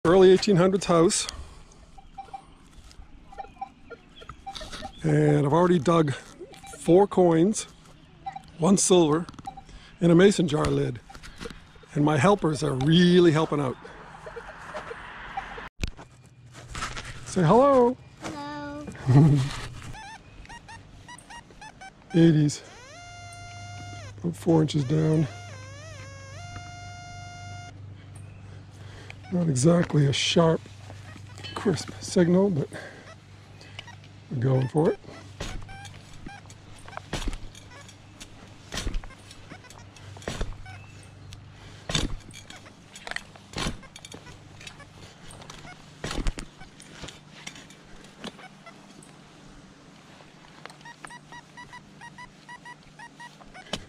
Early 1800s house, and I've already dug 4 coins, 1 silver, and a mason jar lid, and my helpers are really helping out. Say hello. Hello. 80s, about 4 inches down. Not exactly a sharp, crisp signal, but we're going for it.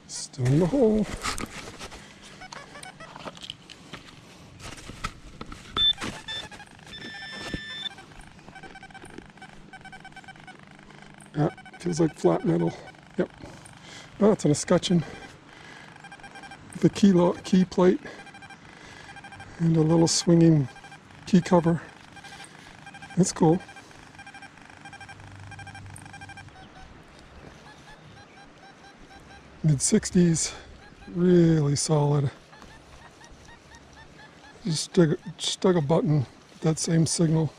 Still in the hole. Yeah, feels like flat metal. Yep. Oh, it's an escutcheon with a key plate and a little swinging key cover. That's cool. Mid-60s, really solid. Just dug a button with that same signal.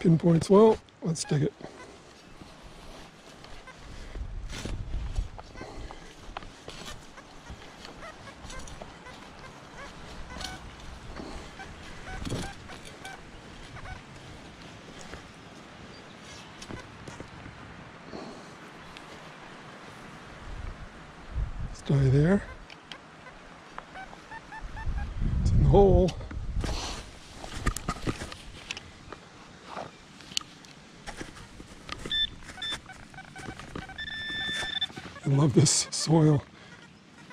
Pinpoints well. Let's dig it. Stay there. It's in the hole. I love this soil.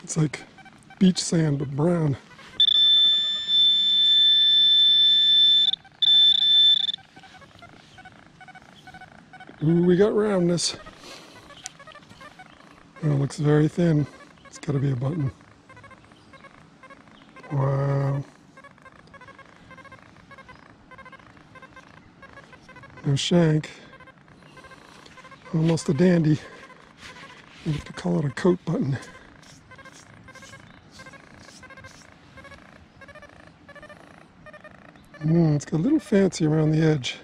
It's like beach sand, but brown. Ooh, we got roundness. Oh, it looks very thin. It's got to be a button. Wow. No shank. Almost a dandy. You have to call it a coat button. It's got a little fancy around the edge.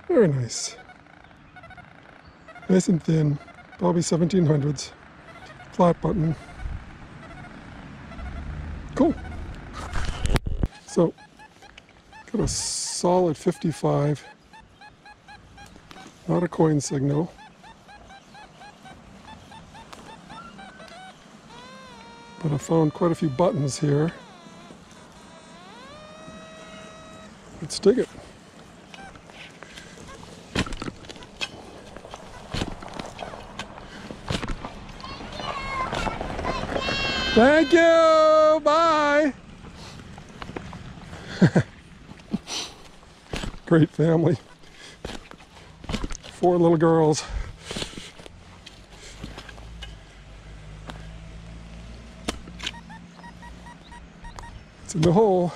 Very nice. Nice and thin, probably 1700s. Flat button. Cool. So, got a solid 55. Not a coin signal. But I found quite a few buttons here. Let's dig it. Thank you! Bye! Great family. 4 little girls. It's in the hole.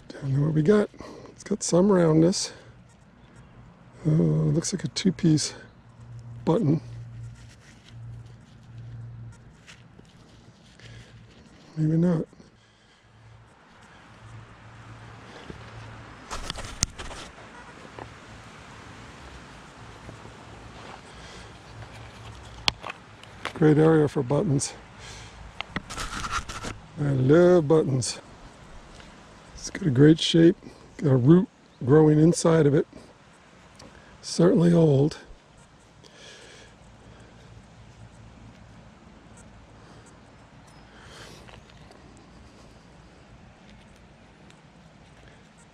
Down to what we got. It's got some roundness. Oh, looks like a 2-piece button. Maybe not. Great area for buttons. I love buttons. It's got a great shape, got a root growing inside of it. Certainly old.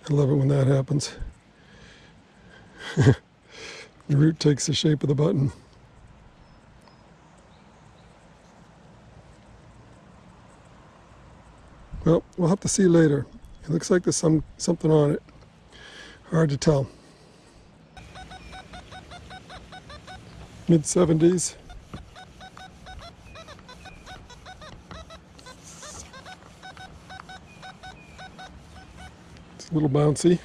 I love it when that happens. The root takes the shape of the button. Well, we'll have to see later. It looks like there's something on it. Hard to tell. Mid-70s. It's a little bouncy,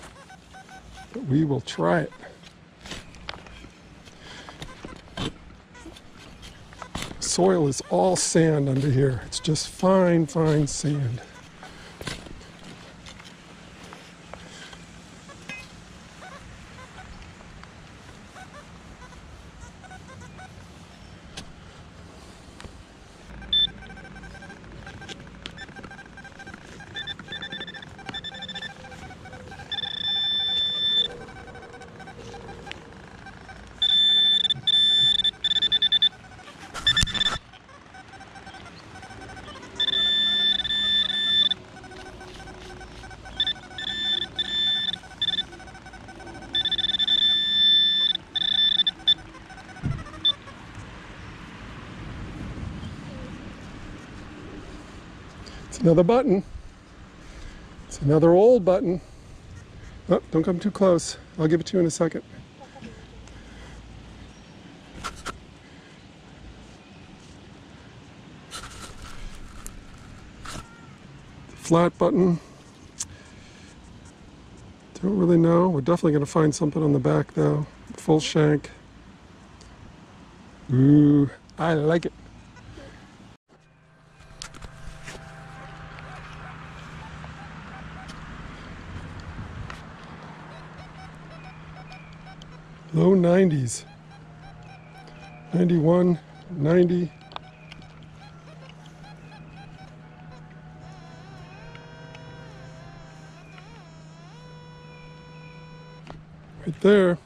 but we will try it. Soil is all sand under here. It's just fine, fine sand. It's another button. It's another old button. Oh, don't come too close. I'll give it to you in a second. Flat button. Don't really know. We're definitely going to find something on the back though. Full shank. Ooh, I like it. Low 90s. 91, 90. Right there.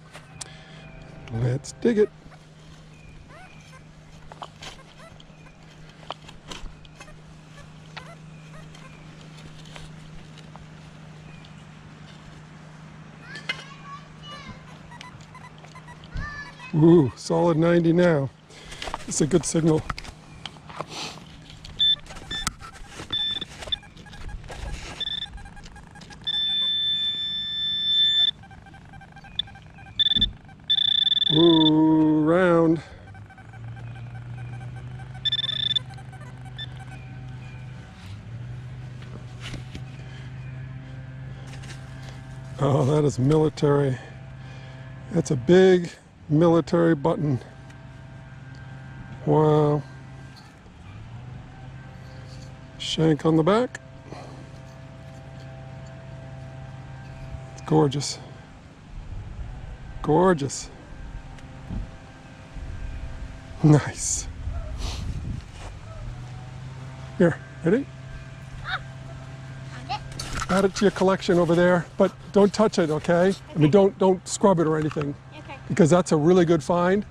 Let's dig it. Ooh, solid 90 now. It's a good signal. Ooh, round. Oh, that is military. That's a big military button. Wow. Shank on the back. It's gorgeous. Gorgeous. Nice. Here, ready? Add it to your collection over there, but don't touch it, okay? I mean, don't scrub it or anything. Okay. Because that's a really good find.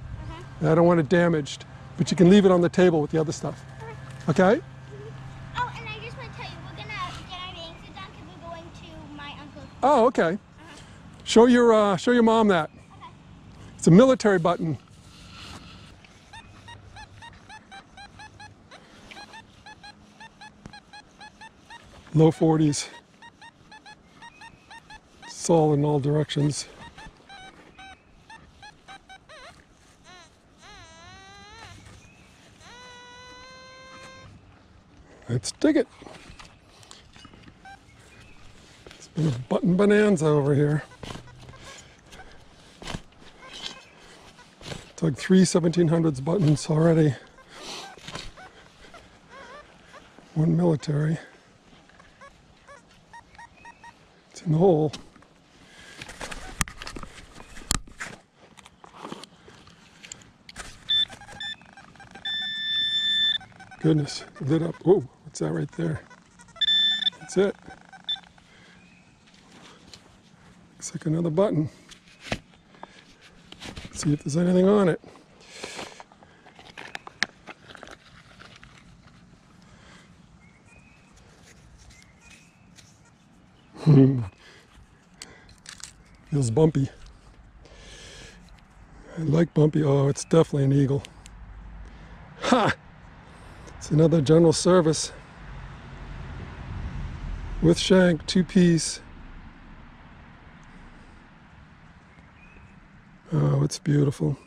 And I don't want it damaged. But you can leave it on the table with the other stuff. Okay? Oh, and I just want to tell you, we're going to get our names done because we're going to my uncle's. Oh, okay. Show your mom that. Okay. It's a military button. Low 40s. Solid in all directions. Let's dig it. It's been a button bonanza over here. It's like 3 1700s buttons already. One military. It's in the hole. Goodness, lit up. Whoa, what's that right there? That's it. Looks like another button. Let's see if there's anything on it. Feels bumpy. I like bumpy. Oh, it's definitely an eagle. Ha! It's another general service. With shank, 2-piece. Oh, it's beautiful.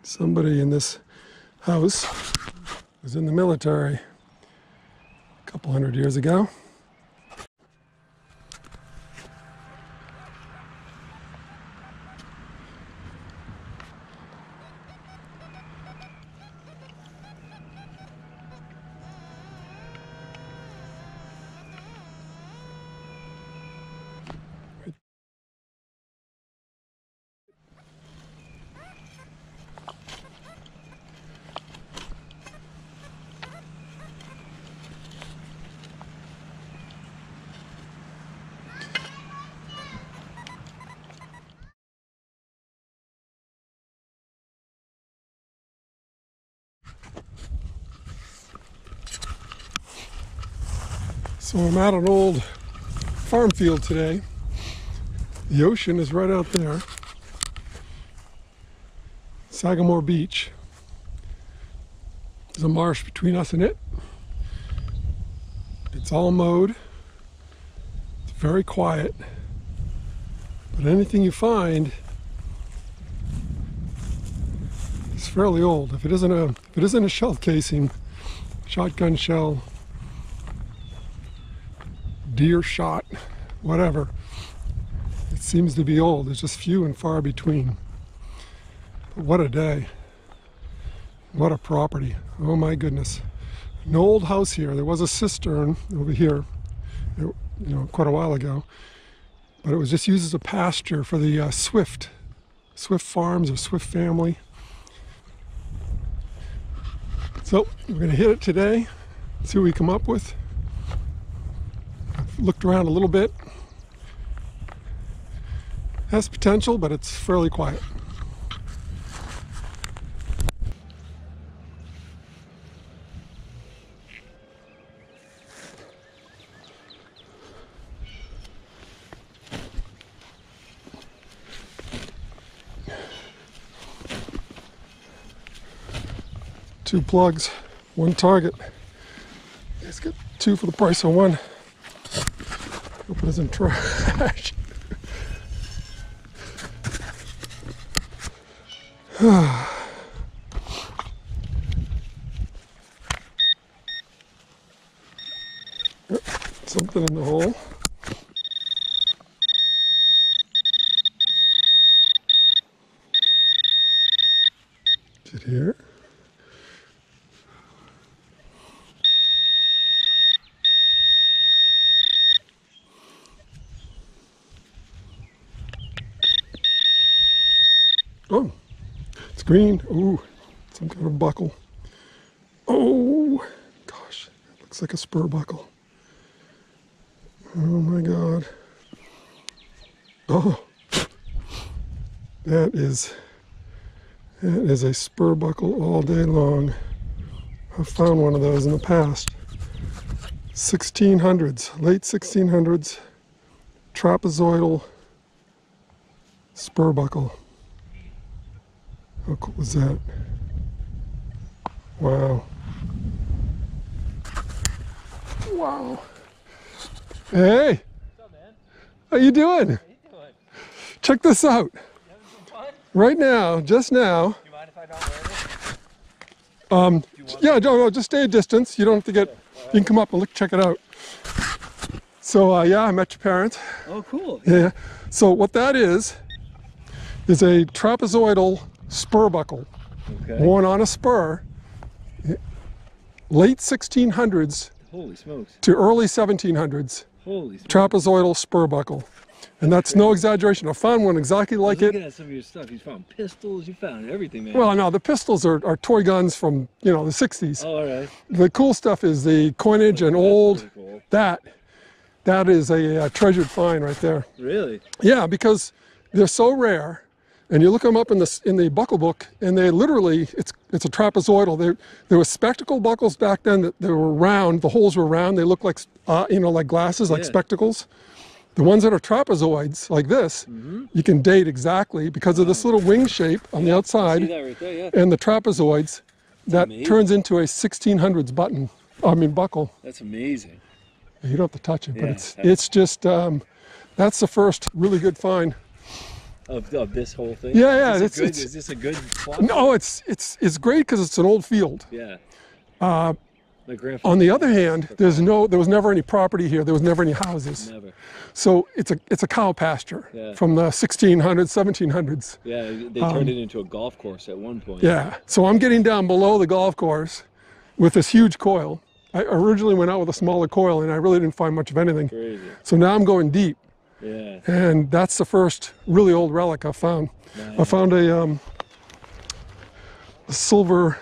Somebody in this house was in the military a couple hundred years ago. So I'm at an old farm field today. The ocean is right out there. Sagamore Beach. There's a marsh between us and it. It's all mowed. It's very quiet. But anything you find is fairly old. If it isn't a shell casing, shotgun shell, deer shot, whatever, it seems to be old. There's just few and far between. But what a day. What a property. Oh my goodness. An old house here. There was a cistern over here, quite a while ago, but it was just used as a pasture for the Swift farms or Swift family. So we're going to hit it today, see what we come up with. I've looked around a little bit. Has potential, but it's fairly quiet. Two plugs, one target. Let's get two for the price of one. Hope it isn't trash. Something in the hole. Is it here? Oh, it's green. Ooh, some kind of buckle. Oh, gosh, it looks like a spur buckle. Oh my God. Oh, that is a spur buckle all day long. I've found one of those in the past. 1600s, late 1600s, trapezoidal spur buckle. How cool was that? Wow. Wow. Hey. What's up, man? How you doing? How you doing? Check this out. You having some fun? Right now, just now. Do you mind if I don't wear this? Yeah, no, just stay a distance. You don't have to get, you can come up and look, check it out. So yeah, I met your parents. Oh, cool. Yeah. So what that is a trapezoidal spur buckle, Okay. worn on a spur, late 1600s Holy smokes. to early 1700s, Holy smokes. trapezoidal spur buckle. And that's no exaggeration. I found one exactly I was like it. looking at some of your stuff. You found pistols. You found everything, man. Well, no, the pistols are toy guns from, the 60s. Oh, all right. The cool stuff is the coinage and old, Pretty cool. that is a treasured find right there. Really? Yeah, because they're so rare, and you look them up in the buckle book, and they literally, it's a trapezoidal. There were spectacle buckles back then that they were round. The holes were round. They looked like like glasses, like Yeah. spectacles. The ones that are trapezoids, like this, you can date exactly because of this little wing shape on the outside. See that right there, yeah. And the trapezoids, that amazing. turns into a 1600s buckle. That's amazing. You don't have to touch it, but Yeah, it's just, that's the first really good find. Of this whole thing? Yeah, Is this a good plot? No, it's great because it's an old field. Yeah. My grandfather. On the other hand, there was never any property here. There was never any houses. Never. So it's a cow pasture from the 1600s, 1700s. Yeah, they turned it into a golf course at one point. Yeah, so I'm getting down below the golf course with this huge coil. I originally went out with a smaller coil and I really didn't find much of anything. Crazy. So now I'm going deep. Yeah. And that's the first really old relic I found. Nice. I found a silver,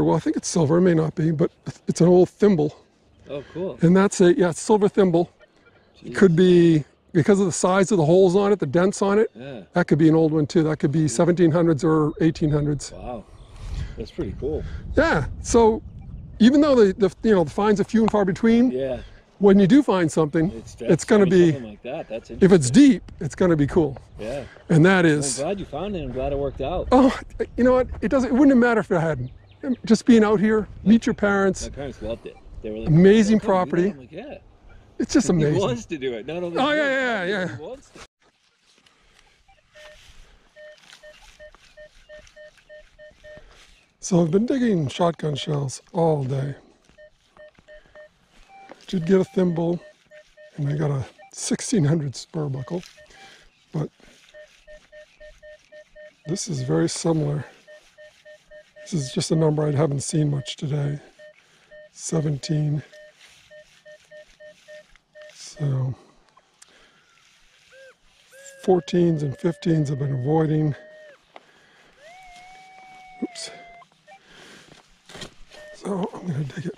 well, I think it's silver, it may not be, but it's an old thimble. Oh, cool. And that's a silver thimble. It could be, because of the size of the holes on it, the dents on it, that could be an old one too. That could be 1700s or 1800s. Wow. That's pretty cool. Yeah, so even though the finds are few and far between, when you do find something, it's going to be, like that. That's if it's deep, it's going to be cool. Yeah. And that is. I'm glad you found it. I'm glad it worked out. Oh, you know what? It wouldn't matter if it hadn't. Just being out here, meet your parents. My parents loved it. They were like, amazing "Come property. I'm like, yeah. It's just amazing. He wants to do it. Not only Oh, yeah. He wants to. So I've been digging shotgun shells all day. Did get a thimble, and I got a 1600 spur buckle, but this is very similar. This is just a number I haven't seen much today, 17. So 14s and 15s I've been avoiding. Oops. So I'm going to dig it.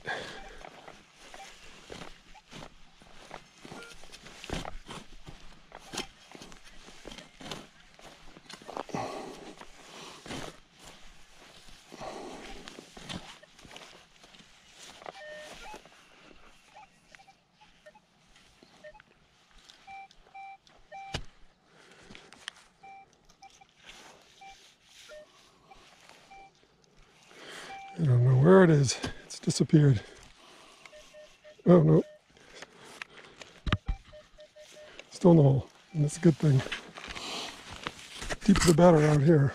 I don't know where it is. It's disappeared. Oh, no. Still in the hole. And that's a good thing. Deeper the better out here.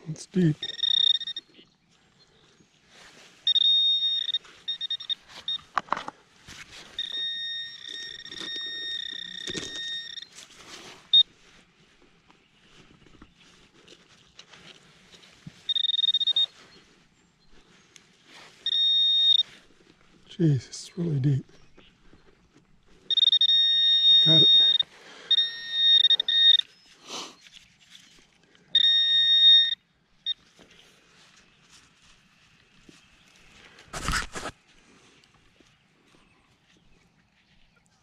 It's deep. Jeez, it's really deep. Got it.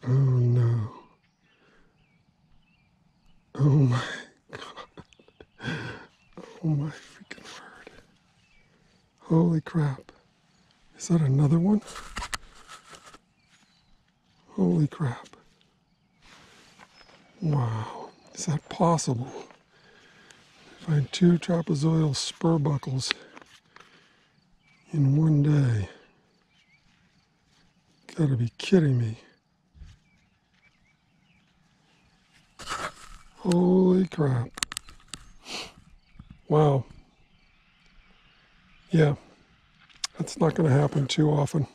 Oh no. Oh my God. Oh my freaking word. Holy crap. Is that another one? Holy crap. Wow. Is that possible? Find 2 trapezoidal spur buckles in one day. Gotta be kidding me. Holy crap. Wow. Yeah, that's not going to happen too often.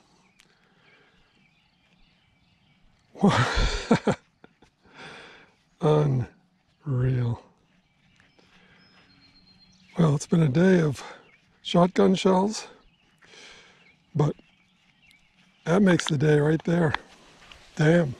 Unreal. Well, it's been a day of shotgun shells, but that makes the day right there. Damn.